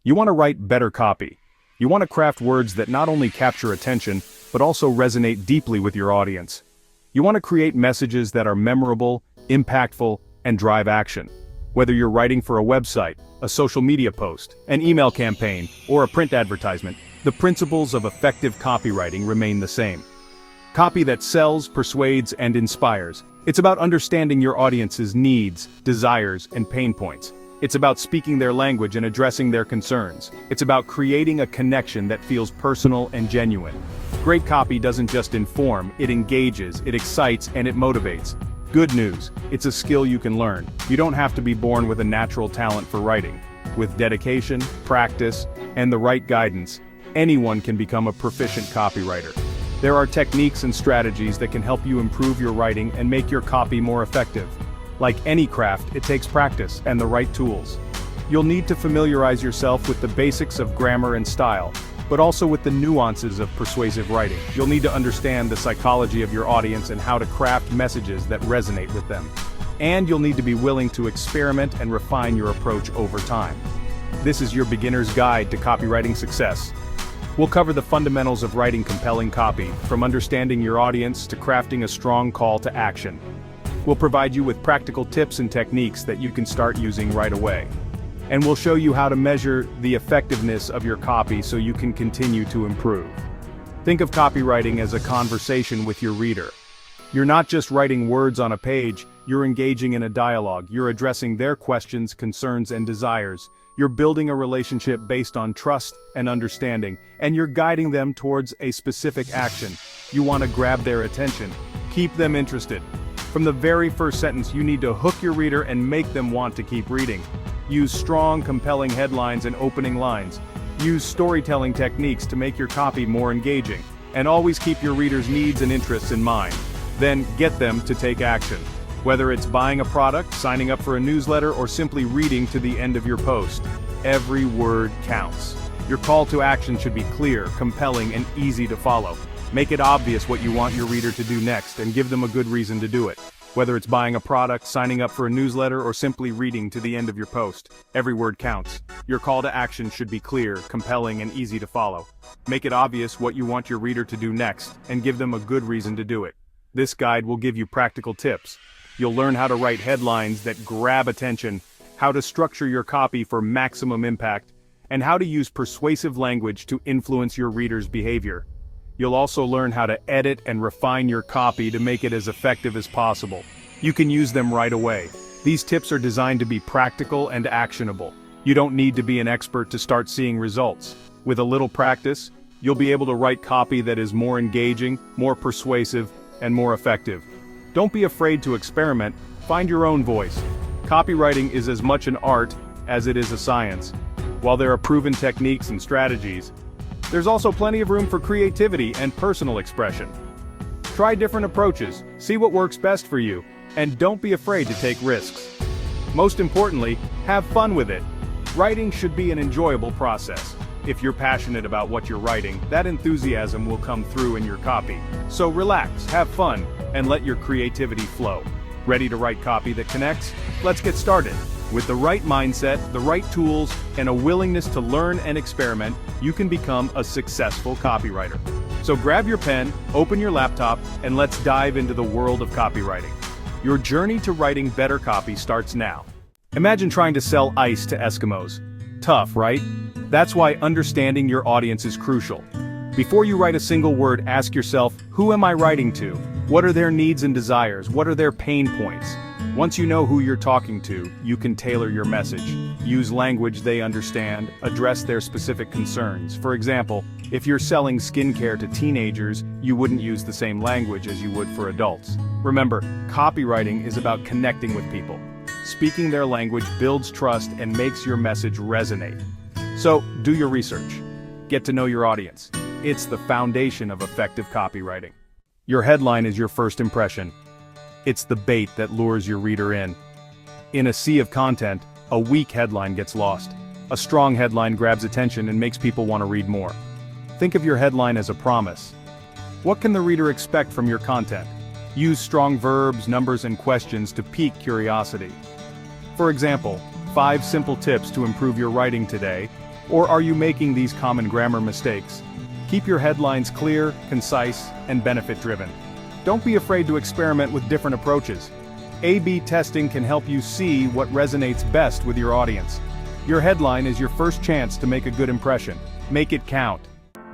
You want to write better copy. You want to craft words that not only capture attention, but also resonate deeply with your audience. You want to create messages that are memorable, impactful, and drive action. Whether you're writing for a website, a social media post, an email campaign, or a print advertisement, the principles of effective copywriting remain the same. Copy that sells, persuades, and inspires. It's about understanding your audience's needs, desires, and pain points. It's about speaking their language and addressing their concerns. It's about creating a connection that feels personal and genuine. Great copy doesn't just inform, it engages, it excites, and it motivates. Good news, it's a skill you can learn. You don't have to be born with a natural talent for writing. With dedication, practice, and the right guidance, anyone can become a proficient copywriter. There are techniques and strategies that can help you improve your writing and make your copy more effective. Like any craft, it takes practice and the right tools. You'll need to familiarize yourself with the basics of grammar and style, but also with the nuances of persuasive writing. You'll need to understand the psychology of your audience and how to craft messages that resonate with them. And you'll need to be willing to experiment and refine your approach over time. This is your beginner's guide to copywriting success. We'll cover the fundamentals of writing compelling copy, from understanding your audience to crafting a strong call to action. We'll provide you with practical tips and techniques that you can start using right away. And we'll show you how to measure the effectiveness of your copy so you can continue to improve. Think of copywriting as a conversation with your reader. You're not just writing words on a page, you're engaging in a dialogue, you're addressing their questions, concerns, and desires. You're building a relationship based on trust and understanding, and you're guiding them towards a specific action. You want to grab their attention, keep them interested. From the very first sentence, you need to hook your reader and make them want to keep reading. Use strong, compelling headlines and opening lines. Use storytelling techniques to make your copy more engaging. And always keep your reader's needs and interests in mind. Then get them to take action. Whether it's buying a product, signing up for a newsletter, or simply reading to the end of your post, every word counts. Your call to action should be clear, compelling, and easy to follow. Make it obvious what you want your reader to do next and give them a good reason to do it. Whether it's buying a product, signing up for a newsletter, or simply reading to the end of your post, every word counts. Your call to action should be clear, compelling, and easy to follow. Make it obvious what you want your reader to do next and give them a good reason to do it. This guide will give you practical tips. You'll learn how to write headlines that grab attention, how to structure your copy for maximum impact, and how to use persuasive language to influence your reader's behavior. You'll also learn how to edit and refine your copy to make it as effective as possible. You can use them right away. These tips are designed to be practical and actionable. You don't need to be an expert to start seeing results. With a little practice, you'll be able to write copy that is more engaging, more persuasive, and more effective. Don't be afraid to experiment. Find your own voice. Copywriting is as much an art as it is a science. While there are proven techniques and strategies, there's also plenty of room for creativity and personal expression. Try different approaches, see what works best for you, and don't be afraid to take risks. Most importantly, have fun with it. Writing should be an enjoyable process. If you're passionate about what you're writing, that enthusiasm will come through in your copy. So relax, have fun, and let your creativity flow. Ready to write copy that connects? Let's get started. With the right mindset, the right tools, and a willingness to learn and experiment, you can become a successful copywriter. So grab your pen, open your laptop, and let's dive into the world of copywriting. Your journey to writing better copy starts now. Imagine trying to sell ice to Eskimos. Tough, right? That's why understanding your audience is crucial. Before you write a single word, ask yourself, who am I writing to? What are their needs and desires? What are their pain points? Once you know who you're talking to, you can tailor your message. Use language they understand, address their specific concerns. For example, if you're selling skincare to teenagers, you wouldn't use the same language as you would for adults. Remember, copywriting is about connecting with people. Speaking their language builds trust and makes your message resonate. So, do your research. Get to know your audience. It's the foundation of effective copywriting. Your headline is your first impression. It's the bait that lures your reader in. In a sea of content, a weak headline gets lost. A strong headline grabs attention and makes people want to read more. Think of your headline as a promise. What can the reader expect from your content? Use strong verbs, numbers, and questions to pique curiosity. For example, 5 simple tips to improve your writing today, Or are you making these common grammar mistakes? Keep your headlines clear, concise, and benefit-driven. Don't be afraid to experiment with different approaches. A/B testing can help you see what resonates best with your audience. Your headline is your first chance to make a good impression. Make it count.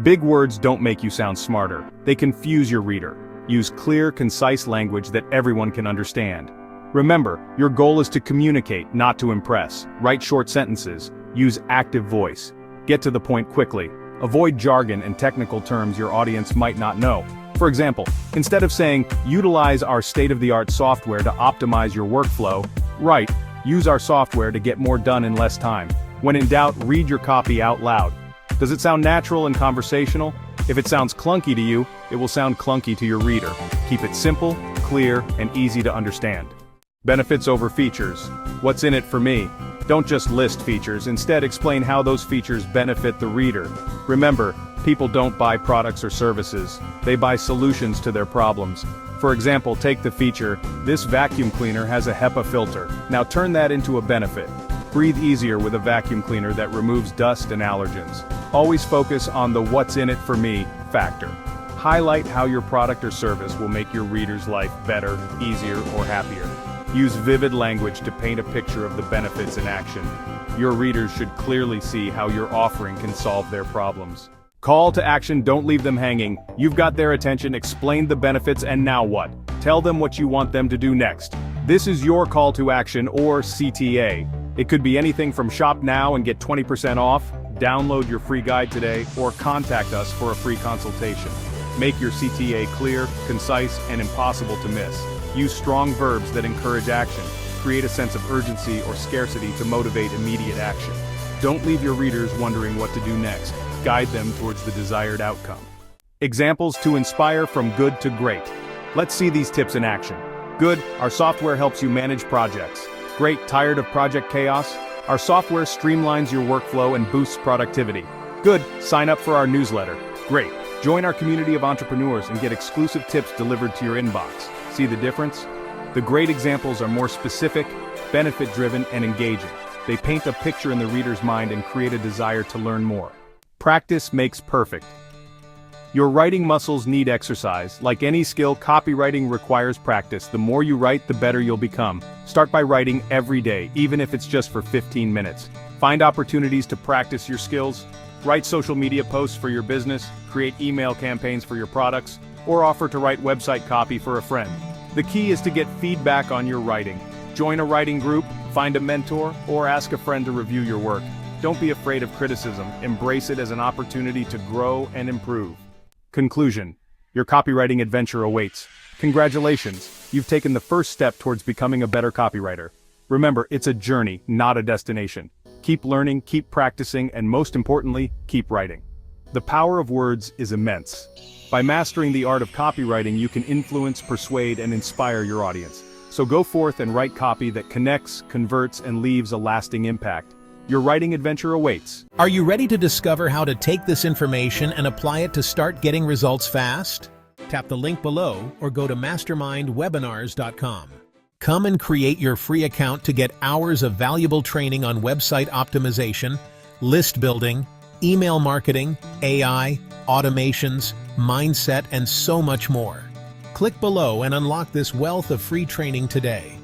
Big words don't make you sound smarter. They confuse your reader. Use clear, concise language that everyone can understand. Remember, your goal is to communicate, not to impress. Write short sentences. Use active voice. Get to the point quickly. Avoid jargon and technical terms your audience might not know. For example, instead of saying, "Utilize our state-of-the-art software to optimize your workflow," write, "Use our software to get more done in less time." When in doubt, read your copy out loud. Does it sound natural and conversational? If it sounds clunky to you, it will sound clunky to your reader. Keep it simple, clear, and easy to understand. Benefits over features. What's in it for me? Don't just list features, instead explain how those features benefit the reader. Remember, people don't buy products or services, they buy solutions to their problems. For example, take the feature, "This vacuum cleaner has a HEPA filter." Now turn that into a benefit. Breathe easier with a vacuum cleaner that removes dust and allergens. Always focus on the "what's in it for me" factor. Highlight how your product or service will make your reader's life better, easier, or happier. Use vivid language to paint a picture of the benefits in action. Your readers should clearly see how your offering can solve their problems. Call to action, don't leave them hanging. You've got their attention, explain the benefits, and now what? Tell them what you want them to do next. This is your call to action, or CTA. It could be anything from shop now and get 20% off, download your free guide today, or contact us for a free consultation. Make your CTA clear, concise, and impossible to miss. Use strong verbs that encourage action. Create a sense of urgency or scarcity to motivate immediate action. Don't leave your readers wondering what to do next. Guide them towards the desired outcome. Examples to inspire from good to great. Let's see these tips in action. Good, our software helps you manage projects. Great, tired of project chaos? Our software streamlines your workflow and boosts productivity. Good, sign up for our newsletter. Great, join our community of entrepreneurs and get exclusive tips delivered to your inbox. See the difference? The great examples are more specific, benefit-driven, and engaging. They paint a picture in the reader's mind and create a desire to learn more. Practice makes perfect. Your writing muscles need exercise. Like any skill, copywriting requires practice. The more you write, the better you'll become. Start by writing every day, even if it's just for 15 minutes. Find opportunities to practice your skills. Write social media posts for your business, create email campaigns for your products, or offer to write website copy for a friend. The key is to get feedback on your writing. Join a writing group, find a mentor, or ask a friend to review your work. Don't be afraid of criticism. Embrace it as an opportunity to grow and improve. Conclusion. Your copywriting adventure awaits. Congratulations, you've taken the first step towards becoming a better copywriter. Remember, it's a journey, not a destination. Keep learning, keep practicing, and most importantly, keep writing. The power of words is immense. By mastering the art of copywriting, you can influence, persuade, and inspire your audience. So go forth and write copy that connects, converts, and leaves a lasting impact. Your writing adventure awaits. Are you ready to discover how to take this information and apply it to start getting results fast? Tap the link below or go to mastermindwebinars.com. Come and create your free account to get hours of valuable training on website optimization, list building, email marketing, AI, automations, mindset, and so much more. Click below and unlock this wealth of free training today.